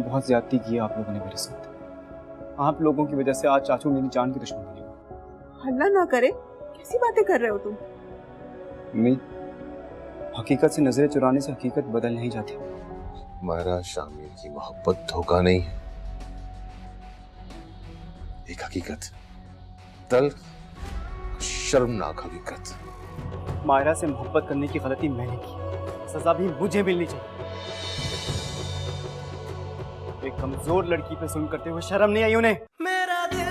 बहुत ज्यादती की है आप लोगों ने मेरे साथ। आप लोगों की वजह से आज चाचू मेरी जान की दुश्मन बने। हल्ला ना करे, कैसी बातें कर रहे हो तुम? हकीकत से नजरें चुराने से हकीकत बदल नहीं जाती। मायरा, शामिर की मोहब्बत धोखा नहीं है, एक हकीकत, तल्ख शर्मनाक हकीकत। मायरा से मोहब्बत करने की गलती मैंने की, सजा भी मुझे मिलनी चाहिए। एक कमजोर लड़की पे जुल्म करते हुए शर्म नहीं आई उन्हें? मेरा दिल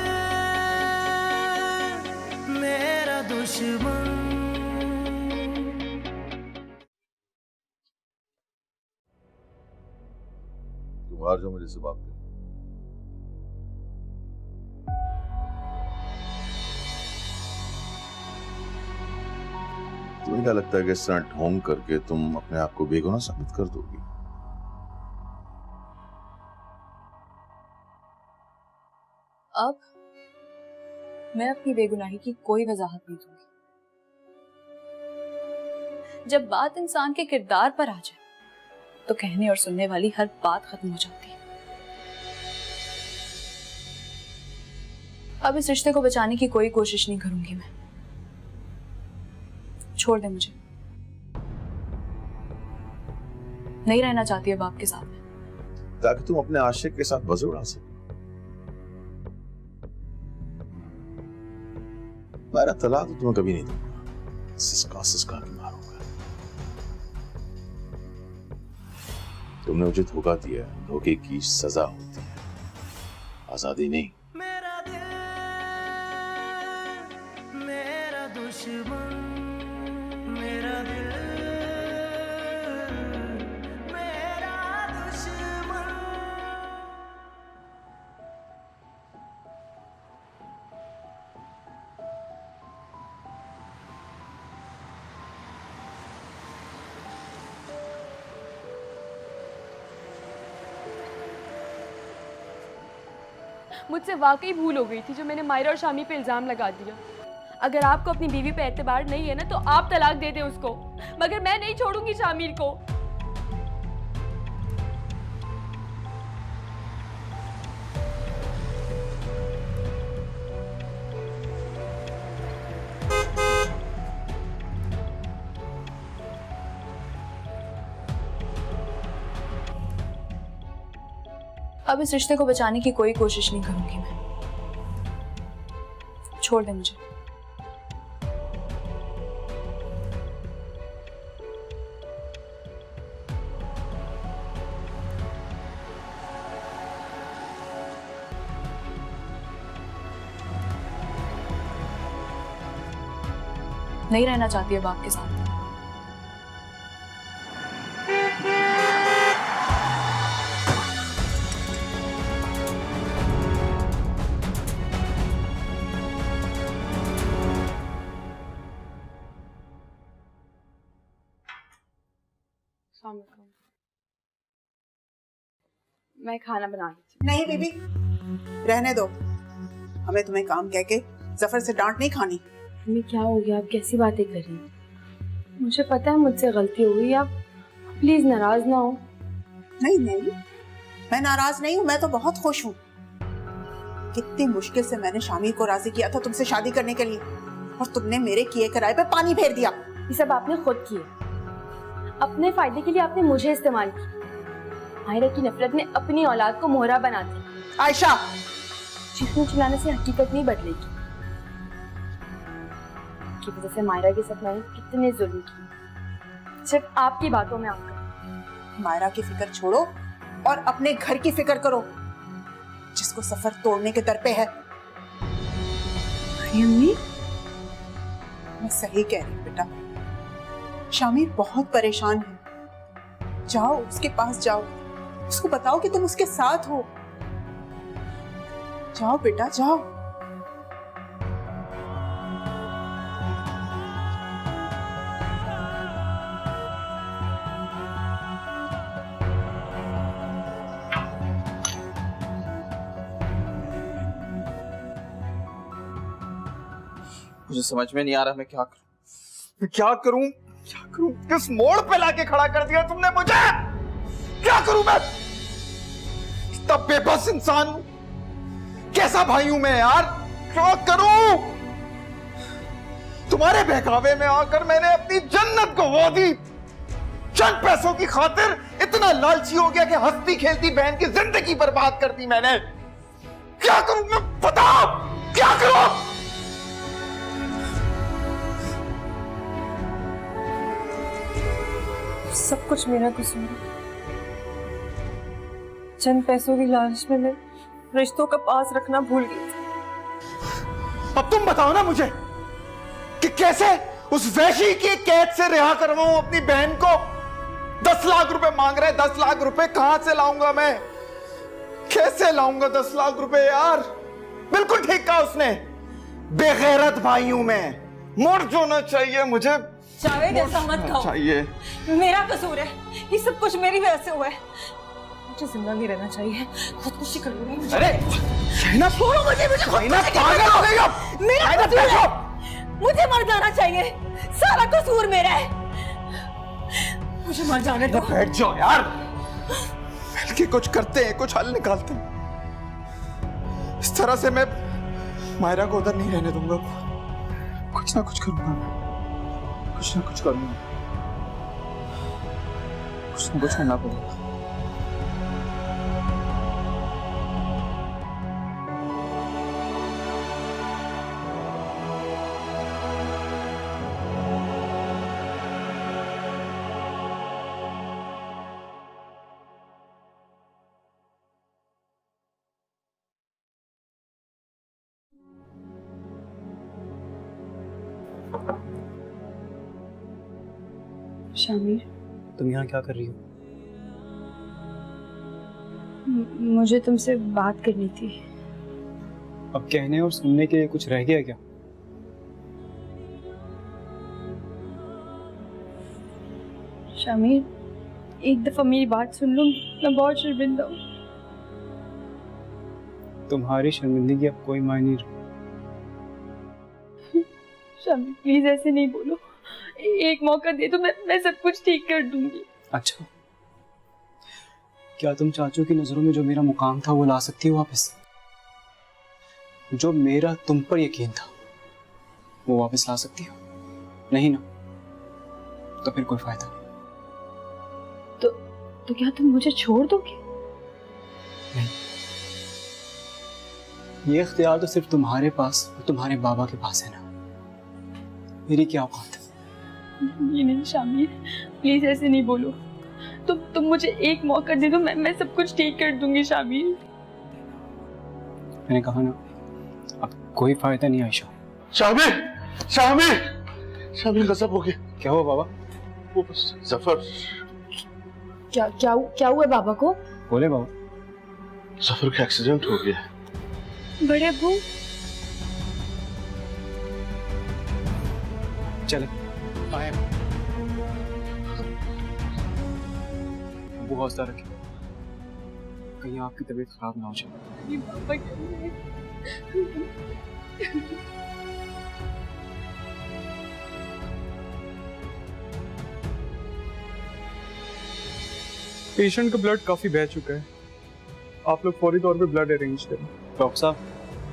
मेरा दुश्मन। तुम बाहर जाओ, मेरे से बात करो। तुम्हें क्या लगता है कि इस तरह ढोंग करके तुम अपने आप को बेगुनाह साबित कर दोगी? अब मैं अपनी बेगुनाही की कोई वजाहत नहीं दूंगी। जब बात इंसान के किरदार पर आ जाए तो कहने और सुनने वाली हर बात खत्म हो जाती है। अब इस रिश्ते को बचाने की कोई कोशिश नहीं करूंगी मैं। छोड़ दे मुझे, नहीं रहना चाहती अब आपके साथ में। ताकि तुम अपने आशिक के साथ मजे उड़ा सको। मेरा तलाक तो तुम्हें कभी नहीं दूंगा, सिसका के मारूंगा। तुमने मुझे धोखा दिया, धोखे की सजा होती है, आजादी नहीं। मेरा दिल मेरा दुश्मन, मेरा दिल मेरा दुश्मन। मुझसे वाकई भूल हो गई थी जो मैंने मायरा और शामी पे इल्जाम लगा दिया। अगर आपको अपनी बीवी पे एतबार नहीं है ना तो आप तलाक दे दें उसको, मगर मैं नहीं छोड़ूंगी शामिर को। अब इस रिश्ते को बचाने की कोई कोशिश नहीं करूंगी मैं। छोड़ दे मुझे। नहीं रहना चाहती अब आपके साथ। मैं खाना बना रही नहीं बीबी, रहने दो। हमें तुम्हें काम कह के जफर से डांट नहीं खानी। मम्मी क्या हो गया, आप कैसी बातें कर रही हैं? मुझे पता है मुझसे गलती हो गई, आप प्लीज नाराज ना हो। नहीं नहीं, मैं नाराज नहीं हूँ, मैं तो बहुत खुश हूँ। कितनी मुश्किल से मैंने शामिर को राजी किया था तुमसे शादी करने के लिए, और तुमने मेरे किए कराए पे पानी फेर दिया। ये सब आपने खुद किए, अपने फायदे के लिए आपने मुझे इस्तेमाल किया। मायरा की नफरत ने अपनी औलाद को मोहरा बना दिया। आयशा, चीखने चिल्लाने से हकीकत नहीं बदलेगी। की वजह से मायरा के साथ मैंने कितने जुल्म किए, सिर्फ आपकी बातों में आकर। मायरा की फिक्र छोड़ो और अपने घर की फिक्र करो, जिसको सफर तोड़ने के दर पे है। अम्मी, मैं सही कह रही हूँ बेटा, शामिर बहुत परेशान है। जाओ उसके पास जाओ, उसको बताओ कि तुम उसके साथ हो। जाओ बेटा जाओ। मुझे समझ में नहीं आ रहा मैं क्या करूं, किस मोड़ पे लाके खड़ा कर दिया तुमने मुझे। क्या करूं मैं? कितना बेबस इंसान हूं, कैसा भाई हूं मैं यार, क्या करूं? तुम्हारे बहकावे में आकर मैंने अपनी जन्नत गवा दी। चंद पैसों की खातिर इतना लालची हो गया कि हंसती खेलती बहन की जिंदगी बर्बाद कर दी मैंने। क्या करूं मैं, बताओ क्या करूं? सब कुछ मेरा कसूर है। चंद पैसों की लालच में मैं रिश्तों का पास रखना भूल गई थी। अब तुम बताओ ना मुझे कि कैसे उस वैशी की कैद से रिहा करवाऊं अपनी बहन को। 10 लाख रुपए मांग रहे, 10 लाख रुपए कहां से लाऊंगा मैं? कैसे लाऊंगा 10 लाख रुपए यार? बिल्कुल ठीक कहा उसने, बेगैरत भाई हूं मैं, मर जाना चाहिए मुझे। जावेद ऐसा मत कहो, चाहिए मेरा कसूर है, ये सब कुछ मेरी वजह से हुआ है। मुझे जिंदा नहीं रहना चाहिए, खुदकुशी कर लूंगी। अरे शहना, छोड़ो मुझे, मुझे खुदकुशी पागल हो गई अब। मेरा कसूर है, मुझे मर जाना चाहिए, सारा कसूर मेरा है, मुझे मर जाने दो। बैठ जाओ यार, मिलके कुछ करते हैं, कुछ हल निकालते हैं। इस तरह से मैं मायरा को उधर नहीं रहने दूंगा। कुछ ना कुछ करूंगा मैं, कुछ ना कुछ करूंगा, कुछ ना कुछ करना पड़ेगा। शामिर, तुम यहाँ क्या कर रही हो? मुझे तुमसे बात करनी थी। अब कहने और सुनने के लिए कुछ रह गया क्या? शामिर, एक दफा मेरी बात सुन लो, मैं बहुत शर्मिंदा हूँ। तुम्हारी शर्मिंदगी अब कोई मायने नहीं। शामिर प्लीज ऐसे नहीं बोलो, एक मौका दे तो मैं सब कुछ ठीक कर दूंगी। अच्छा, क्या तुम चाचू की नजरों में जो मेरा मुकाम था वो ला सकती हो वापस? जो मेरा तुम पर यकीन था वो वापस ला सकती हो? नहीं ना, तो फिर कोई फायदा नहीं। तो क्या तुम मुझे छोड़ दोगे? नहीं, ये इख्तियार तो सिर्फ तुम्हारे पास और तुम्हारे बाबा के पास है ना, मेरी क्या औकात है? ये नहीं शामिर, प्लीज ऐसे नहीं बोलो, तुम मुझे एक मौका दे दो, मैं सब कुछ ठीक कर दूंगी शामिर। मैंने कहा ना, अब कोई फायदा नहीं आयशा। शामिर, शामिर, शामिर गजब हो गया। क्या हुआ बाबा? वो बस जफर, क्या हुआ बाबा को? बोले बाबा। जफर का एक्सीडेंट हो गया। बड़े अब्बू, चले आए। वो हौसला रखें, कहीं आपकी तबीयत खराब ना हो जाए। ये पापा क्या पेशेंट का ब्लड काफी बह चुका है, आप लोग फौरी तौर पे ब्लड अरेंज करें। डॉक्टर साहब,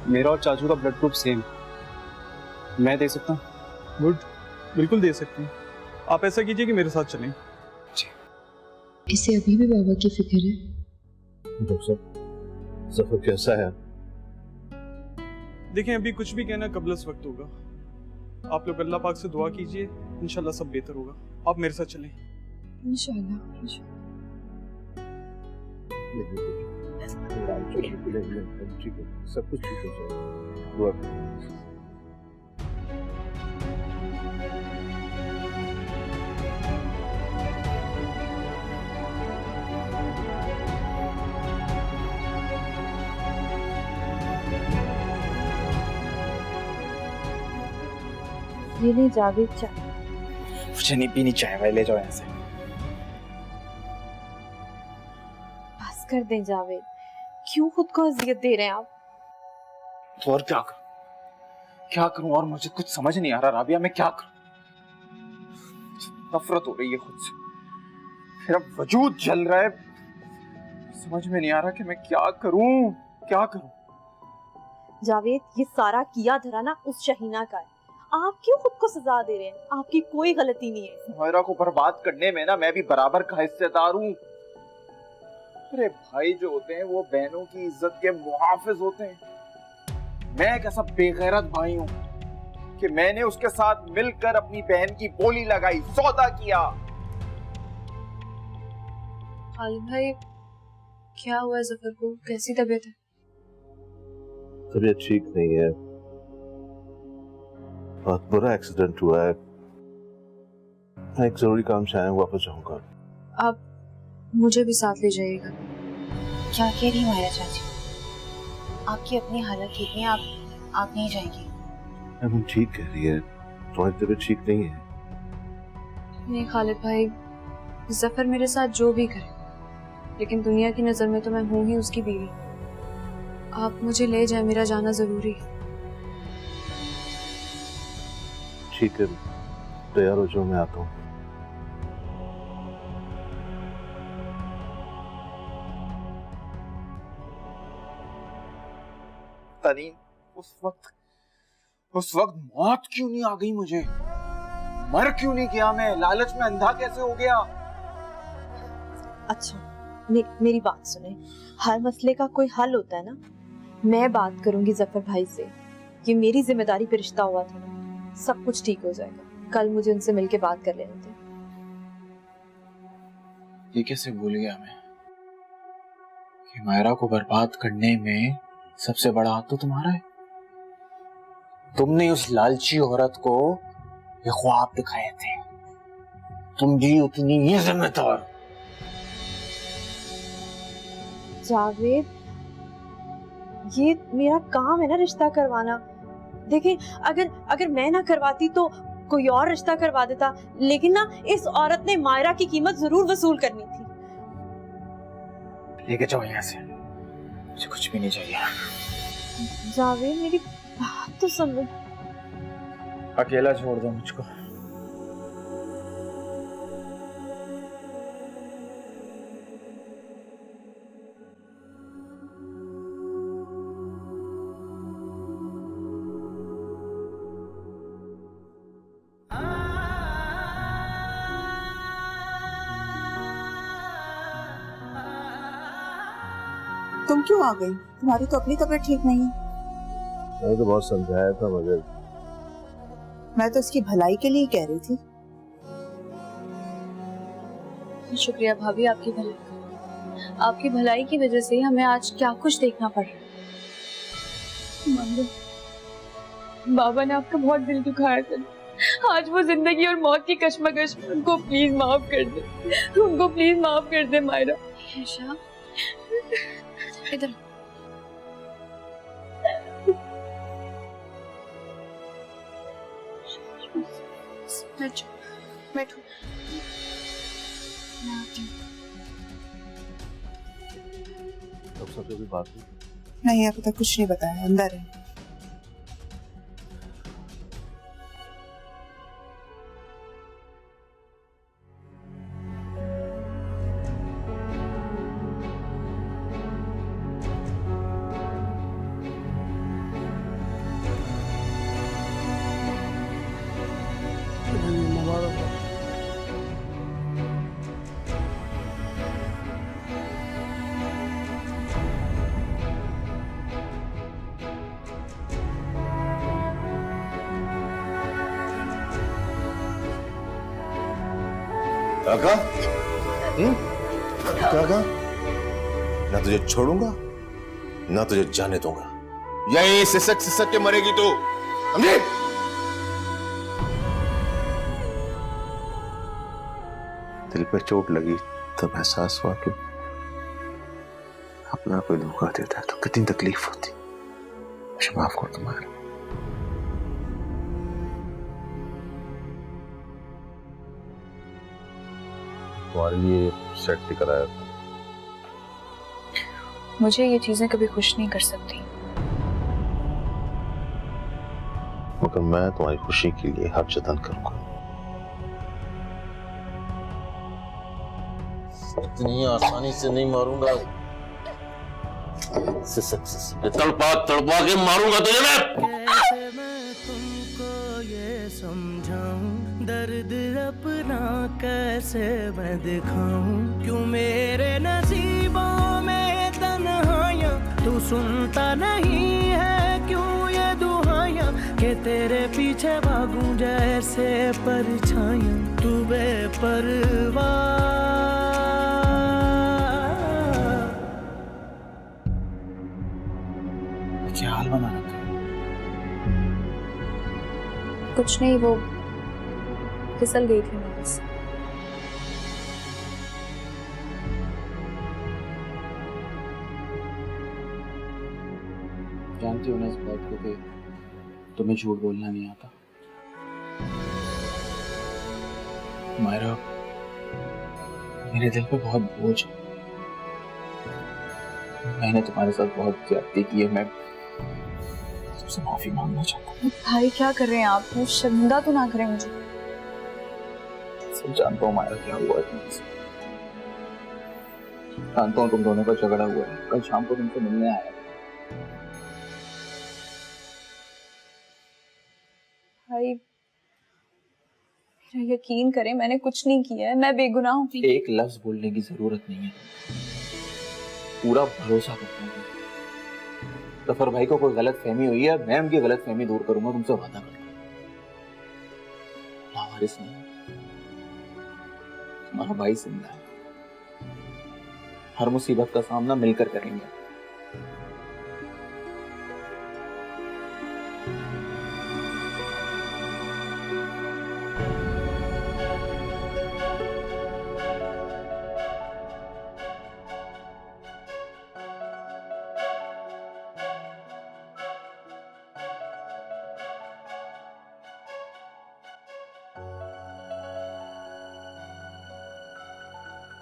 मेरा और चाचू का ब्लड ग्रुप सेम, मैं दे सकता हूँ? गुड, बिल्कुल दे सकते हैं। आप ऐसा कीजिए कि मेरे साथ चलें। इसे अभी भी बाबा की फिक्र है। डॉक्टर साहब, जफर कैसा है? देखें, अभी कुछ भी कहना कबलस वक्त होगा। आप लोग अल्लाह पाक से दुआ कीजिए, इंशाल्लाह सब बेहतर होगा। आप मेरे साथ चलें। इंशाल्लाह। ठीक है, सब कुछ ठीक हो जाएगा, दुआ करें। ये नहीं जावेद चाय। मुझे नहीं पीनी चाय, भाई ले जाओ यहाँ से। बस कर दें जावेद, क्यों खुद को अजियत दे रहे हैं आप? तो और क्या करूं, क्या करूं? और मुझे कुछ समझ नहीं आ रहा राबिया, मैं क्या करूं? नफरत हो रही है खुद से, मेरा वजूद जल रहा है, समझ में नहीं आ रहा कि मैं क्या करूं, क्या करूं। जावेद, ये सारा किया धरा ना उस शहीना का है। आप क्यों खुद को सजा दे रहे हैं? आपकी कोई गलती नहीं है। मायरा को बर्बाद करने में ना मैं भी बराबर का हिस्सेदार हूँ। अरे भाई जो होते हैं वो बहनों की इज्जत के मुहाफिज होते हैं। मैं एक ऐसा बेगैरत भाई हूँ कि मैंने उसके साथ मिलकर अपनी बहन की बोली लगाई, सौदा किया। खालिद भाई, क्या हुआ है जफर को? कैसी तबीयत है? तबीयत ठीक नहीं है, बहुत बुरा एक्सीडेंट हुआ है। मैं एक जरूरी काम से आया हूं, वापस जाऊंगा। आप मुझे भी साथ ले जाइएगा। क्या कह रही माया चाची? आपकी अपनी हालत ठीक है, आप नहीं जाएंगी? अब ठीक कह रही है, तुम्हारी तबीयत ठीक नहीं है। नहीं खालिद भाई, जफर मेरे साथ जो भी करे, लेकिन दुनिया की नजर में तो मैं हूँ ही उसकी बीवी। आप मुझे ले जाए, मेरा जाना जरूरी है। ठीक है, तैयार हो जाओ, मैं आता हूँ। तनीन, उस वक्त मौत क्यों नहीं आ गई मुझे? मर क्यों नहीं गया मैं? लालच में अंधा कैसे हो गया? अच्छा, मेरी बात सुने। हर मसले का कोई हल होता है ना। मैं बात करूंगी जफर भाई से। ये मेरी जिम्मेदारी पे रिश्ता हुआ था ना, सब कुछ ठीक हो जाएगा। कल मुझे उनसे मिलके बात कर लेने थे। ये कैसे भूल गया मैं कि मायरा को बर्बाद करने में सबसे बड़ा हाथ तो तुम्हारा है। तुमने उस लालची औरत को ये ख्वाब दिखाए थे, तुम भी उतनी ही जिम्मेदार। जावेद, ये मेरा काम है ना रिश्ता करवाना। देखिए, अगर मैं ना करवाती तो कोई और रिश्ता करवा देता, लेकिन ना इस औरत ने मायरा की कीमत जरूर वसूल करनी थी। लेके जाओ यहाँ से, मुझे कुछ भी नहीं चाहिए। जावेद, मेरी बात तो समझ। अकेला छोड़ दो मुझको। तुम क्यों आ गई? तुम्हारी तो अपनी तबीयत ठीक नहीं है। मैंने तो बहुत समझाया था, मगर मैं तो इसकी भलाई के लिए कह रही थी। शुक्रिया भाभी, आपकी भलाई का। आपकी भलाई की वजह से हमें आज क्या कुछ देखना पड़ रहा है। बाबा ने आपका बहुत दिल दुखाया था। आज वो जिंदगी और मौत की कश्मकश में उनको प्लीज माफ कर दे, उनको प्लीज माफ कर दे मायरा। ईशा, इधर बैठो। तब सबसे कोई बात नहीं, अभी तक कुछ नहीं बताया। अंदर है। काका, काका, ना तुझे छोड़ूंगा ना तुझे जाने दूंगा। यही सिसक सिसक के मरेगी तू, समझे? दिल पे चोट लगी तब एहसास हुआ कि अपना कोई धोखा देता है तो कितनी तकलीफ होती। मुझे माफ कर तुम्हारे। तुम्हारे लिए सेट भी कराया था। मुझे ये चीजें कभी खुश नहीं कर सकती, मगर मैं तुम्हारी खुशी के लिए हर जतन करूंगा। इतनी आसानी से नहीं मारूंगा। सिसक सिसक तड़पा तड़पा के मारूंगा तुझे मैं। कैसे मैं तुमको ये समझाऊं, दर्द अपना कैसे मैं दिखाऊं, क्यों मेरे नसीबों में तन्हाइयां, तू सुनता नहीं है क्यों ये दुहाइयां, कि तेरे पीछे भागूं जैसे परछाइयां, तू बेपरवाह। क्या हाल बना रखा है? कुछ नहीं, वो फिसल गई थी मैं बस। जानती हो ना इस बात को कि तुम्हें झूठ बोलना नहीं आता। मायरा, मेरे दिल पे बहुत बोझ है। मैंने तुम्हारे साथ बहुत ज्यादती की है। मैं तुमसे माफी मांगना चाहता हूँ। भाई क्या कर रहे हैं आप? वो शर्मिंदा तो ना करें मुझे। सब जानता हूँ मायरा क्या हुआ है तुमसे। जानता हूँ तुम दोनों का झगड़ा हुआ है। कल शाम को तुमसे मिलने आया। भाई मेरा यकीन करें, मैंने कुछ नहीं किया है, मैं बेगुनाह हूँ। एक लफ्ज बोलने की जरूरत नहीं है। पूरा भरोसा करता हूँ। जफर भाई को कोई गलत फहमी हुई है, मैं उनकी गलत फहमी दूर करूंगा, तुमसे वादा करता हूँ। लावारिस नहीं, तुम्हारा भाई जिंदा है। हर मुसीबत का सामना मिलकर करेंगे।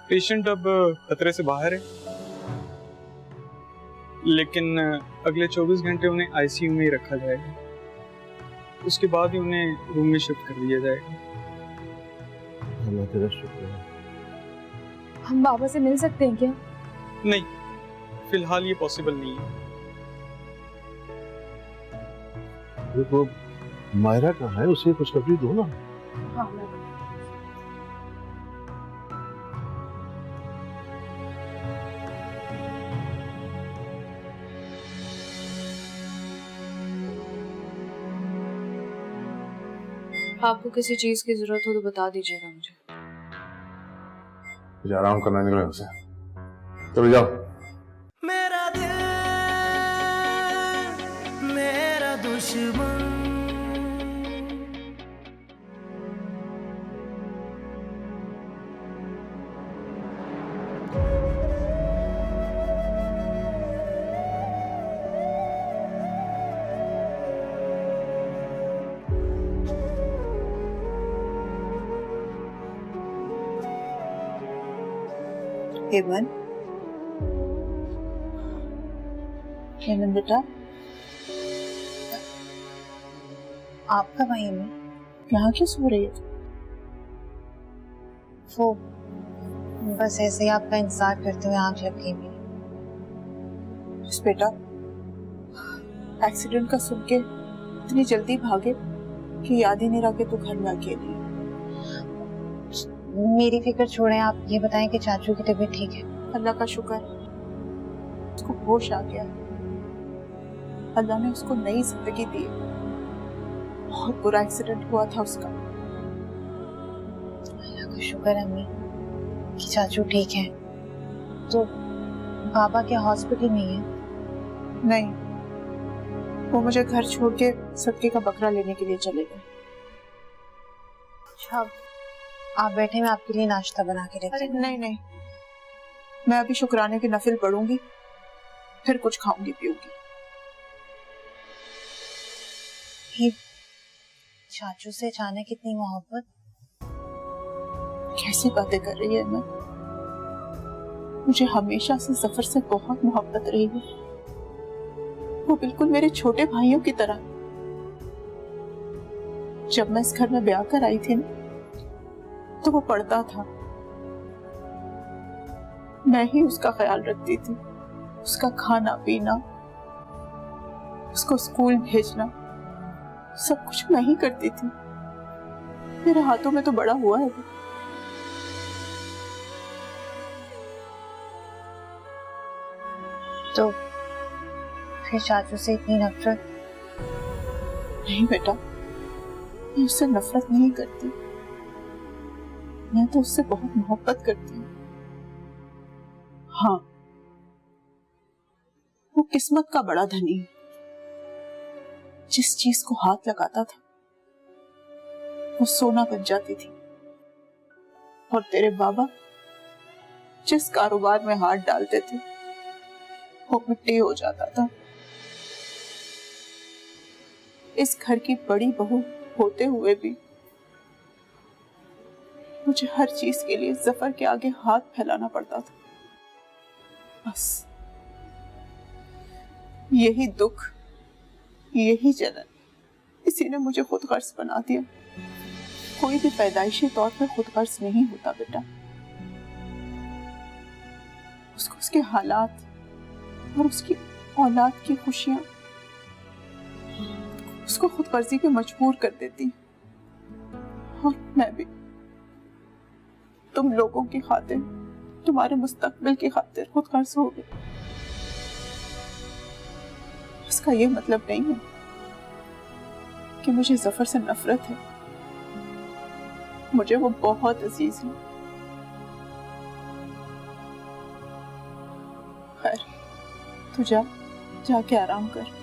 पेशेंट अब खतरे से बाहर है, लेकिन अगले 24 घंटे उन्हें आईसीयू में ही रखा जाएगा। उसके बाद ही उन्हें रूम में शिफ्ट कर दिया जाएगा। अल्लाह तेरा शुक्र है। हम बाबा से मिल सकते हैं क्या? नहीं, फिलहाल ये पॉसिबल नहीं है। देखो मायरा कहाँ है, उसे खुशखबरी दो ना। हाँ, मैं आपको किसी चीज की जरूरत हो तो बता दीजिएगा मुझे। मुझे आराम करना निकले उसे। चलो जाओ। मेरा दिल मेरा दुश्मन, हेमन, हेमन बेटा, आप कब आई अम्मी? यहाँ क्यों सो रही है? वो बस ऐसे ही आपका इंतजार करते हुए आंख लग गई मेरी। बस बेटा, एक्सीडेंट का सुन के इतनी जल्दी भागे कि याद ही नहीं रहा कि तू घर में अकेली है। मेरी फिक्र छोड़ें, आप ये बताएं कि चाचू की तबीयत ठीक है? अल्लाह का शुक्र, उसको होश आ गया। अल्लाह ने उसको नई जिंदगी दी। बहुत बुरा एक्सीडेंट हुआ था उसका। अल्लाह का शुक्र अम्मी कि चाचू ठीक है। तो बाबा क्या हॉस्पिटल में ही है? नहीं, वो मुझे घर छोड़ के सदके का बकरा लेने के लिए चले गए। अच्छा, आप बैठे, मैं आपके लिए नाश्ता बना के लेती हूँ। नहीं नहीं, मैं अभी शुक्राने के नफिल पढ़ूंगी, फिर कुछ खाऊंगी पीऊंगी। चाचू से अचानक इतनी मोहब्बत? कैसी बातें कर रही है मैं? मुझे हमेशा से जफर से बहुत मोहब्बत रही है। वो बिल्कुल मेरे छोटे भाइयों की तरह। जब मैं इस घर में ब्याह कर आई थी ना, तो वो पढ़ता था, मैं ही उसका ख्याल रखती थी। उसका खाना पीना, उसको स्कूल भेजना, सब कुछ मैं ही करती थी। मेरे हाथों में तो बड़ा हुआ है वो। तो फिर चाचू से इतनी नफरत? नहीं बेटा, मैं उससे नफरत नहीं करती, मैं तो उससे बहुत मोहब्बत करती हूँ। हाँ, वो किस्मत का बड़ा धनी है। जिस चीज को हाथ लगाता था वो सोना बन जाती थी, और तेरे बाबा जिस कारोबार में हाथ डालते थे वो मिट्टी हो जाता था। इस घर की बड़ी बहू होते हुए भी मुझे हर चीज के लिए जफर के आगे हाथ फैलाना पड़ता था। बस यही दुख, यही जलन, इसी ने मुझे खुदगर्ज बना दिया। कोई भी पैदाइशी तौर पर खुदगर्ज नहीं होता बेटा, उसको उसके हालात और उसकी औलाद की खुशियां उसको खुदगर्जी पे मजबूर कर देती। और मैं भी तुम लोगों की खातिर, तुम्हारे मुस्तकबिल की खातिर खुदगर्ज हो गई। इसका ये मतलब नहीं है कि मुझे जफर से नफरत है, मुझे वो बहुत अजीज है। खैर, तू जाके आराम कर।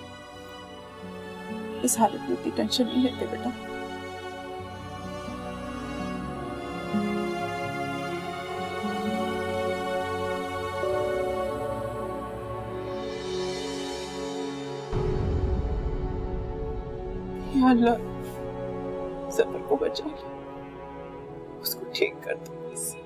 इस हालत में इतनी टेंशन नहीं लेते बेटा। या अल्लाह, जफर को बचा ले, उसको ठीक कर दो बस।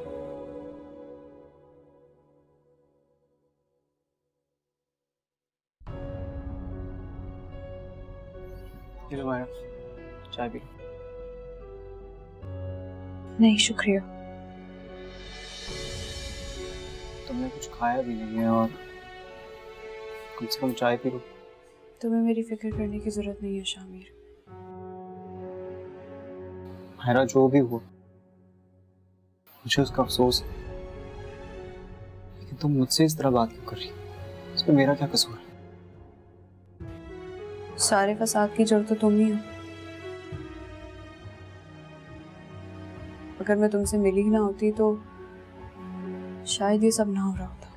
चाय पी। नहीं शुक्रिया। तुमने कुछ खाया भी नहीं है और कम से कम चाय पी लो। तुम्हें मेरी फिक्र करने की जरूरत नहीं है शामिर। मेरा जो भी हुआ मुझे उसका अफसोस है, लेकिन तुम मुझसे इस तरह बात क्यों कर रही हो? इसमें मेरा क्या कसूर है? सारे फसाद की जड़ तो तुम ही हो। अगर मैं तुमसे मिली ही ना होती तो शायद ये सब ना हो रहा होता।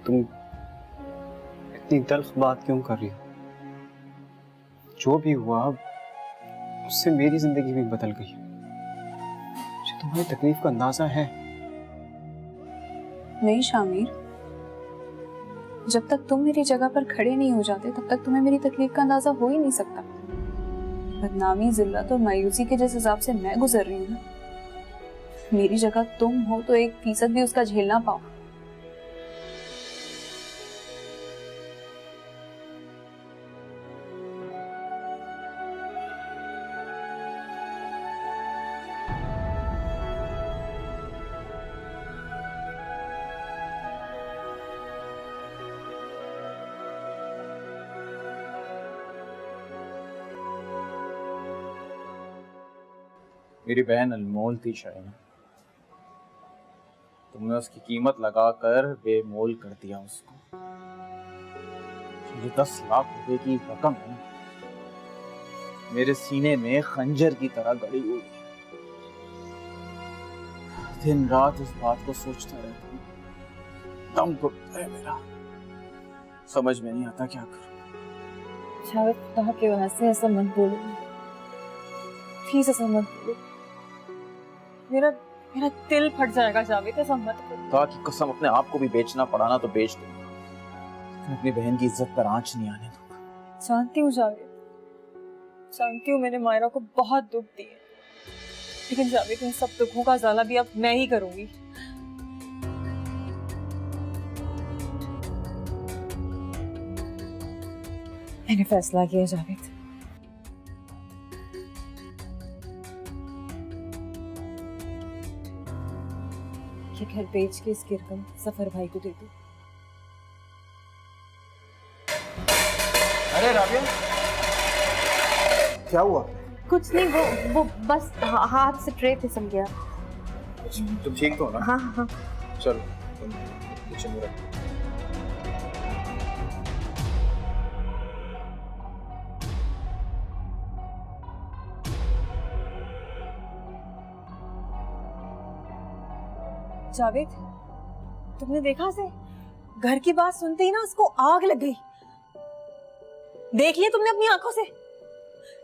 तुम इतनी तल्ख बात क्यों कर रही हो? जो भी हुआ उससे मेरी जिंदगी भी बदल गई। मुझे तुम्हारी तकलीफ का अंदाजा है। नहीं शामिर, जब तक तुम मेरी जगह पर खड़े नहीं हो जाते तब तक तुम्हें मेरी तकलीफ का अंदाजा हो ही नहीं सकता। बदनामी, जिल्लत और मायूसी के जिस हिसाब से मैं गुजर रही हूँ ना, मेरी जगह तुम हो तो 1% भी उसका झेल ना पाओ। मेरी बहन अनमोल थी शाइना, तुमने उसकी कीमत लगाकर बेमोल कर दिया उसको। जो 10 लाख रुपए की रकम है मेरे सीने में खंजर की तरह गड़ी हुई है। दिन रात इस बात को सोचता रहता हूँ, दम घुटता है मेरा, समझ में नहीं आता क्या करूं। शायद खुदा के वास्ते ऐसा मत बोलो, प्लीज ऐसा मत बोलो। मेरा दिल फट जाएगा जावेद, ऐसा मत करो। खुदा की कसम, अपने आप को भी बेचना पड़ा ना तो बेच दूंगा, लेकिन अपनी बहन की इज्जत पर आंच नहीं आने दूंगा। जानती हूँ जावेद, जानती हूँ मैंने मायरा को बहुत दुख दिए, लेकिन जावेद इन सब दुखों का ज़ाला भी अब मैं ही करूंगी। मैंने फैसला किया जावेद, घर बेच के इसकी रकम सफर भाई को दे दो। अरे राबिया, क्या हुआ? कुछ नहीं, वो बस हाथ से ट्रे फिसल गया। तुम ठीक तो हो ना? हाँ हाँ। चलो तुम किचन में रखो। जावेद, तुमने देखा से घर की बात सुनते ही ना उसको आग लग गई। देख लिया तुमने अपनी आंखों से?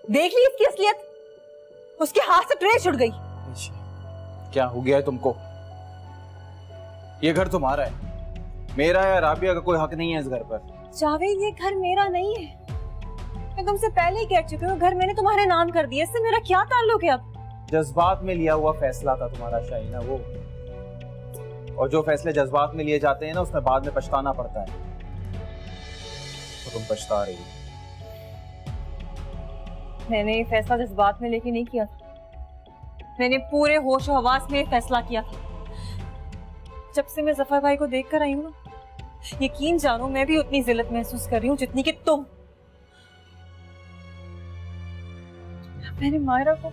देख ली इसकी असलियत? उसके हाथ से ट्रे छुट गई। क्या हो गया है तुमको? ये घर तुम्हारा है, मेरा या राबिया का कोई हक नहीं है इस घर पर। जावेद, ये घर मेरा नहीं है। मैं तुमसे पहले ही कह चुकी हूँ, घर मैंने तुम्हारे नाम कर दिया, इससे मेरा क्या ताल्लुक है अब? जज्बात में लिया हुआ फैसला था तुम्हारा शाहीना वो, और जो फैसले जज्बात में लिए जाते हैं ना उसमें बाद में पछताना पड़ता है, तो तुम पछता रही हो। मैंने ये फैसला जज्बात में लेके नहीं किया था, मैंने पूरे होश और हवास में ये फैसला किया था। जब से मैं जफर भाई को देखकर आई हूँ ना, यकीन जानो मैं भी उतनी जिल्लत महसूस कर रही हूँ जितनी कि तुम। मैंने मायरा को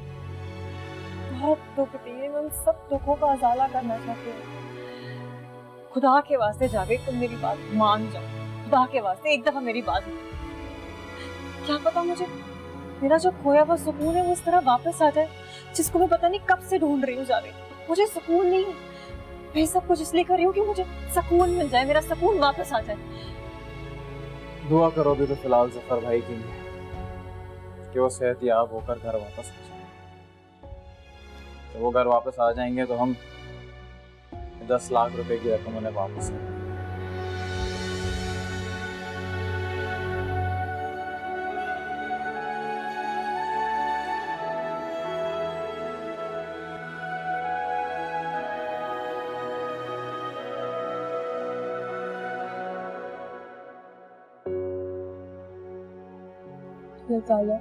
बहुत दुख दिए, मैं उन सब दुखों का अजाला करना चाहती हूँ। खुदा के वास्ते जावेद, तुम मेरी बात मान जाओ, खुदा के वास्ते एक दफा मेरी बात मान। क्या पता मुझे मेरा जो खोया हुआ सुकून है वो इस तरह वापस आ जाए, जिसको मैं पता नहीं कब से ढूंढ रही हूँ। जावेद, मुझे सुकून नहीं है। मैं सब कुछ इसलिए कर रही हूँ कि मुझे सुकून मिल जाए, मेरा सुकून वापस आ जाए। दुआ करो भी तो फिलहाल जफर भाई के लिए कि वो सेहतयाब होकर घर वापस आ जाए। तो वो घर वापस आ जाएंगे तो हम 10 लाख रुपए की रकम उन्हें वापस देंगे। ताला,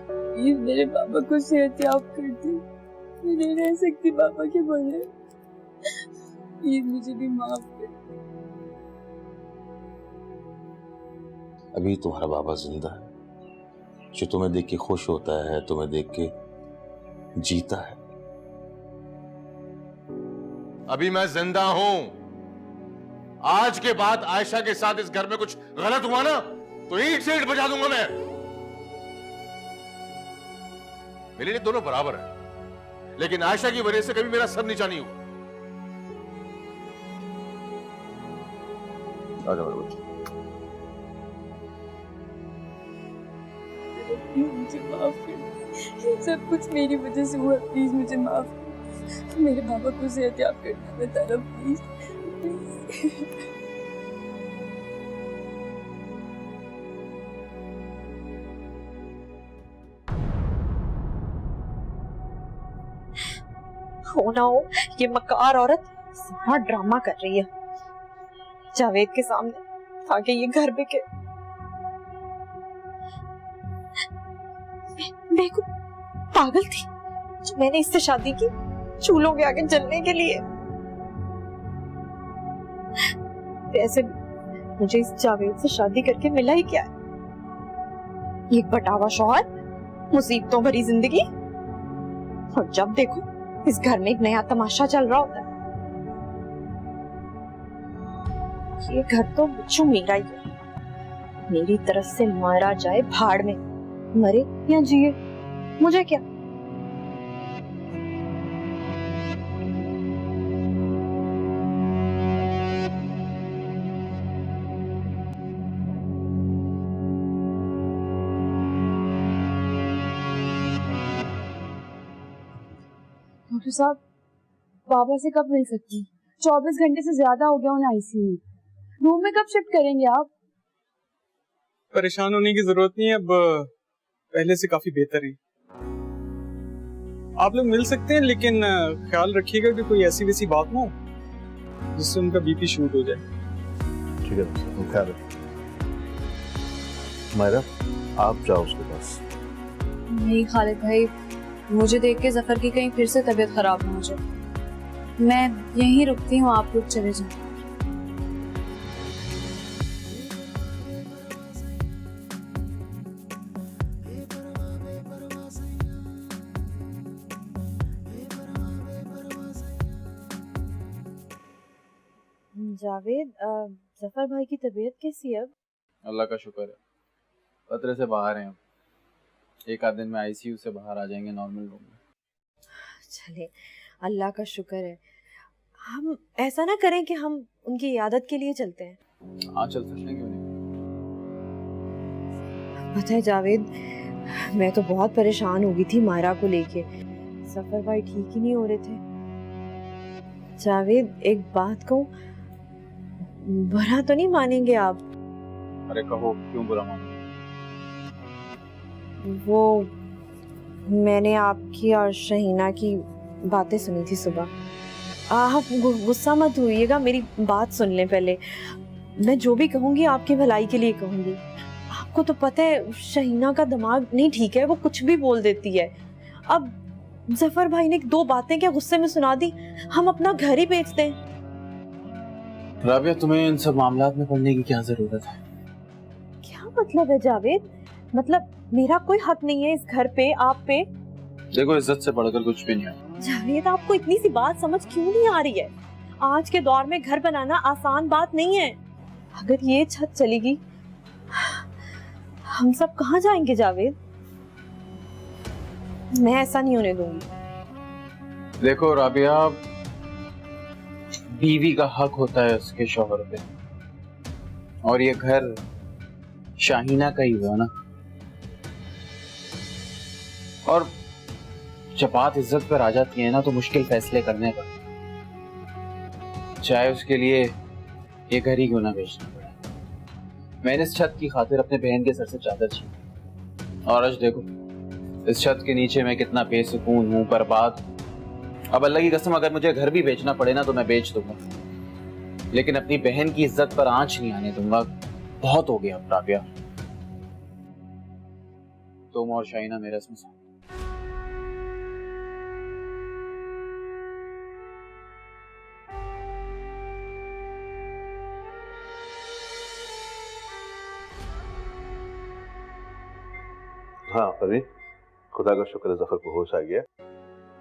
प्लीज मेरे पापा को सेहतयाब कर दे। मैं नहीं रह सकती पापा के बगैर। प्लीज मुझे भी माफ कर दे। अभी तुम्हारा बाबा जिंदा है, जो तुम्हें देख के खुश होता है, तुम्हें देख के जीता है। अभी मैं जिंदा हूं। आज के बाद आयशा के साथ इस घर में कुछ गलत हुआ ना तो ईंट से ईंट बजा दूंगा मैं। मेरे लिए दोनों बराबर है, लेकिन आयशा की वजह से कभी मेरा सर नीचा नहीं हुआ। आ जाओ बच्चे। मुझे माफ कर, ये सब कुछ मेरी वजह से हुआ। प्लीज मुझे माफ कर। मेरे पापा को सेहतयाब करना मैं तारा, प्लीज प्लीज। हो ना हो, ये मकार औरत सारा ड्रामा कर रही है जावेद के सामने ताकि ये घर बिके। मैं को पागल थी जो मैंने इससे शादी की चूल्हों के आगे जलने के लिए। वैसे मुझे इस जावेद से शादी करके मिला ही क्या है? एक बटावा शौहर, मुसीबतों भरी जिंदगी, और जब देखो इस घर में एक नया तमाशा चल रहा होता है। ये घर तो बच्चों मेरा ही है। मेरी तरफ से मारा जाए भाड़ में, मरे या जिए मुझे क्या। डॉक्टर साहब, बाबा से कब मिल सकती हूँ? 24 घंटे से ज्यादा हो गया उन्हें आईसीयू में। रूम में कब शिफ्ट करेंगे आप? परेशान होने की जरूरत नहीं है, अब पहले से काफी बेहतर है। आप लोग मिल सकते हैं, लेकिन ख्याल रखिएगा कि कोई ऐसी वैसी बात ना हो जिससे उनका बीपी शूट हो जाए। ठीक है, ख्याल रखिए। मायरा, आप जाओ उसके पास। नहीं खालिद भाई, मुझे देख के जफर की कहीं फिर से तबीयत खराब ना हो जाए। मैं यहीं रुकती हूँ, आप लोग चले जाओ। जावेद, जफर भाई की तबीयत कैसी है अब? अल्लाह का शुक्र है, खतरे से बाहर हैं अब। एक आध दिन में आईसीयू से बाहर आ जाएंगे नॉर्मल रूम में। चले, अल्लाह का शुक्र है। हम ऐसा ना करें कि हम उनकी इयादत के लिए चलते हैं। हाँ चल सकते हैं, क्यों नहीं। पता है जावेद, मैं तो बहुत परेशान हो गई थी मायरा को लेके। जफर भाई ठीक ही नहीं हो रहे थे। जावेद, एक बात कहूँ, बुरा तो नहीं मानेंगे आप? अरे कहो, क्यों बुरा मानो। वो मैंने आपकी और शहीना की बातें सुनी थी सुबह। आप गुस्सा मत होइएगा, मेरी बात सुन लें पहले। मैं जो भी कहूँगी आपकी भलाई के लिए कहूँगी। आपको तो पता है शहीना का दिमाग नहीं ठीक है, वो कुछ भी बोल देती है। अब जफर भाई ने 2 बातें क्या गुस्से में सुना दी, हम अपना घर ही बेच दें। राबिया, तुम्हें इन सब मामलात में पड़ने की क्या जरूरत है? क्या मतलब है जावेद? मतलब मेरा कोई हक नहीं है इस घर पे, आप पे? देखो, इज्जत से बढ़कर कुछ भी नहीं है। जावेद, आपको इतनी सी बात समझ क्यों नहीं आ रही है? आज के दौर में घर बनाना आसान बात नहीं है। अगर ये छत चलेगी, हम सब कहाँ जाएंगे जावेद? मैं ऐसा नहीं होने दूंगी। देखो राबिया, बीवी का हक होता है उसके शौहर पे, और ये घर शाहीना का ही हुआ ना। और जब बात इज्जत पर आ जाती है ना, तो मुश्किल फैसले करने पर, चाहे उसके लिए ये घर ही क्यों ना बेचना पड़े। मैंने इस छत की खातिर अपने बहन के सर से चादर छीनी, और आज देखो इस छत के नीचे मैं कितना बेसुकून हूँ, बर्बाद। अब अल्लाह की कसम, अगर मुझे घर भी बेचना पड़े ना तो मैं बेच दूंगा, लेकिन अपनी बहन की इज्जत पर आंच नहीं आने दूंगा। बहुत हो गया अब राबिया, तुम और शाहीना मेरे इसमें साथ। हाँ परवीन, खुदा का शुक्र है जफर को होश आ गया,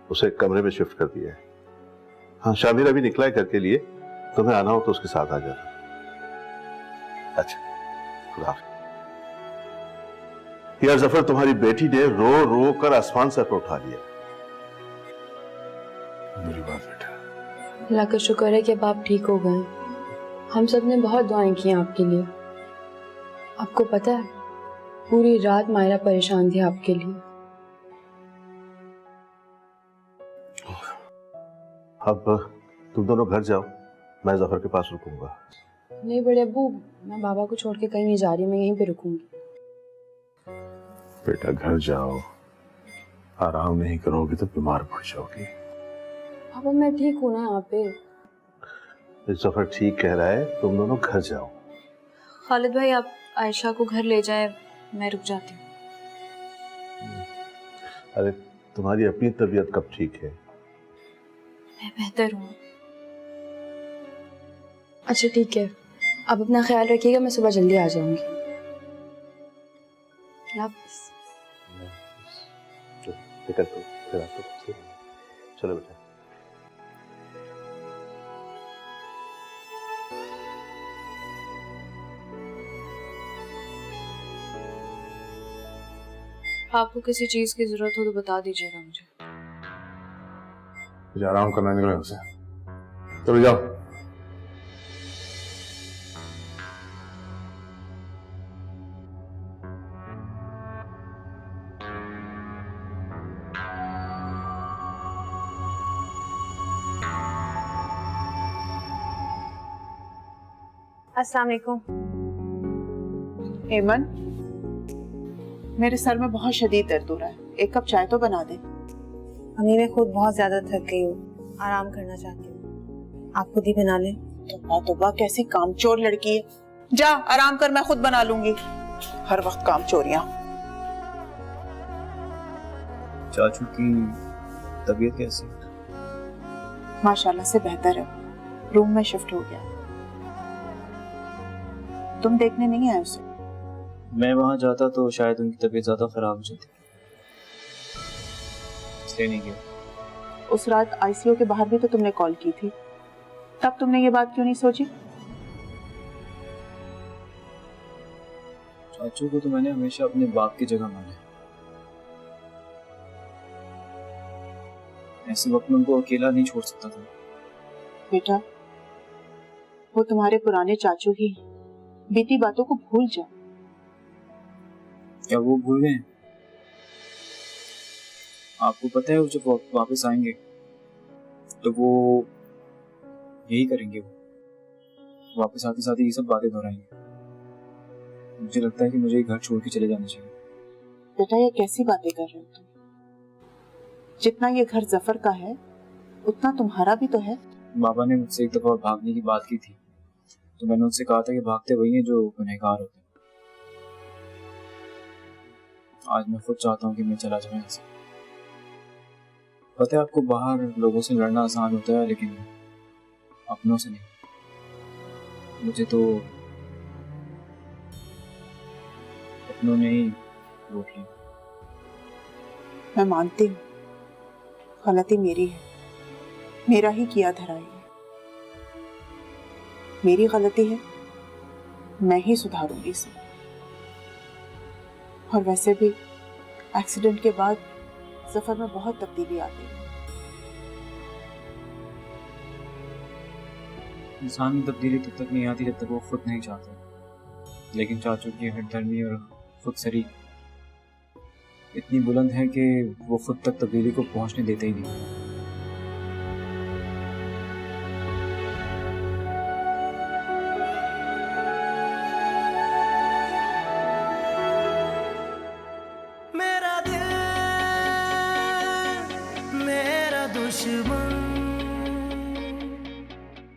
उसे एक कमरे में शिफ्ट कर दिया है। हाँ, शामिर अभी निकला है घर के लिए, तुम्हें आना हो तो उसके साथ आ जाना। अच्छा, खुदा हाफिज। यार जफर, तुम्हारी बेटी ने रो रो कर आसमान सर पर उठा लिया। बुरी बात बेटा। अल्लाह का शुक्र है कि अब आप ठीक हो गए। हम सब ने बहुत दुआएं की आपके लिए। आपको पता है, पूरी रात मायरा परेशान थी आपके लिए। अब तुम दोनों घर जाओ, मैं जफर के पास रुकूंगा। नहीं बड़े अब्बू, मैं बाबा को छोड़ के कहीं नहीं जा रही, मैं यहीं पे रुकूंगी। बेटा घर जाओ, आराम नहीं करोगे तो बीमार पड़ जाओगी। पापा मैं ठीक हूँ ना यहाँ पे। जफर ठीक कह रहा है, तुम दोनों घर जाओ। खालिद भाई, आप आयशा को घर ले जाए, मैं रुक जाती हूँ। अरे तुम्हारी अपनी तबीयत कब ठीक है? मैं बेहतर हूँ। अच्छा ठीक है, आप अपना ख्याल रखिएगा, मैं सुबह जल्दी आ जाऊंगी। चलो बेटा। आपको किसी चीज की जरूरत हो तो बता दीजिएगा मुझे। मुझे आराम करना निकले उसे। चलो जाओ। अस्सलाम वालेकुम। हेमन, मेरे सर में बहुत शदीद दर्द हो रहा है, एक कप चाय तो बना दे। अम्मी मैं खुद बहुत ज्यादा थक गई हूँ, आराम करना चाहती हूँ, आप खुद ही बना लें। तौबा कैसी कामचोर लड़की है। जा आराम कर, मैं खुद बना लूंगी। हर वक्त कामचोरियां। चाचू की तबीयत कैसी? माशाल्लाह से बेहतर है, रूम में शिफ्ट हो गया। तुम देखने नहीं आए उसे? मैं वहां जाता तो शायद उनकी तबीयत ज्यादा खराब हो जाती, इसलिए नहीं गया। उस रात आईसीयू के बाहर भी तो तुमने कॉल की थी, तब तुमने ये बात क्यों नहीं सोची? चाचू को तो मैंने हमेशा अपने बाप की जगह माना। ऐसे वक्त में उनको अकेला नहीं छोड़ सकता था। बेटा, वो तुम्हारे पुराने चाचू ही हैं। बीती बातों को भूल जाओ। क्या वो भूल गए? आपको पता है वो जब वापस आएंगे तो वो यही करेंगे, वो वापस आते साथ ये सब बातें दोहराएंगे। मुझे लगता है कि मुझे घर छोड़ के चले जाना चाहिए। बेटा, ये कैसी बातें कर रहे हो तुम? जितना ये घर जफर का है उतना तुम्हारा भी तो है। बाबा ने मुझसे एक दफा भागने की बात की थी, तो मैंने उनसे कहा था कि भागते वही हैं जो गुनहगार होते हैं। आज मैं खुद चाहता हूँ कि मैं चला जाऊँ यहाँ से। पता है आपको, बाहर लोगों से लड़ना आसान होता है, लेकिन अपनों से नहीं। मुझे तो अपनों ने ही रोक लिया। मैं मानती हूँ गलती मेरी है, मेरा ही किया धरा है। मेरी गलती है, मैं ही सुधारूंगी इसे। और वैसे भी एक्सीडेंट के बाद सफर में बहुत तब्दीली आ गई। इंसान में तब्दीली तब तक नहीं आती जब तक वो खुद नहीं चाहता, लेकिन चाचू की हठधर्मी और खुदसरी इतनी बुलंद है कि वो खुद तक तब्दीली को पहुंचने देते ही नहीं। मेरा दिल मेरा दुश्मन